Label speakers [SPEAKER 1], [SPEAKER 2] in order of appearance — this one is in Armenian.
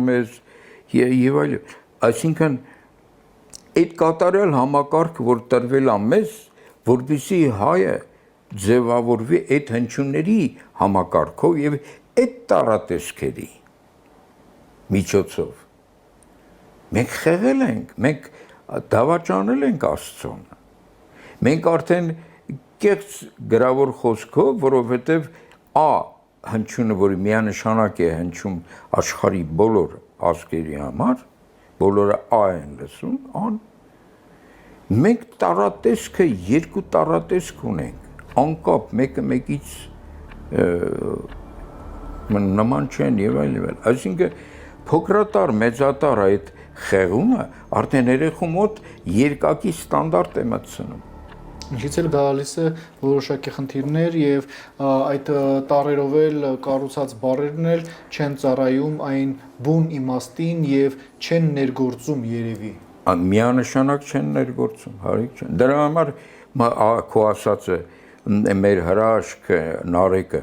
[SPEAKER 1] մեզ եւ այլն։ Այսինքն այդ կատարյալ համակարգը, որ տրվել է մեզ, որպեսզի հայը ձևավորվի այդ հնչյունների համակարգով եւ այդ տարատեսքերի միջոցով մենք խեղել ենք, մենք դավաճանել ենք Աստծուն։ Մենք արդեն կեղծ գրավոր խոսքով, որովհետեւ հնչյունը, որը միանշանակ է հնչում աշխարհի բոլոր ազգերի համար, բոլորը են լսում, մենք տարատեսքը երկու տարատեսք ունենք, անկապ մեկը մեկից նման չեն եւ այլն։ Այսինքն փոքրատար, մեծատար այդ խեղումը արդեն երեխու մոտ երկակի ստանդարտ է մտցնում։
[SPEAKER 2] Ինչից էլ գալիս է որոշակի խնդիրներ եւ այդ տառերով էլ կառուցած բառերն էլ չեն ծառայում այն բուն իմաստին եւ չեն ներգործում երևի։
[SPEAKER 1] Միանշանակ չեն ներգործում, հարիկ չեն։ Դրա համար քո ասածը մեր հրաշքը, նարեկը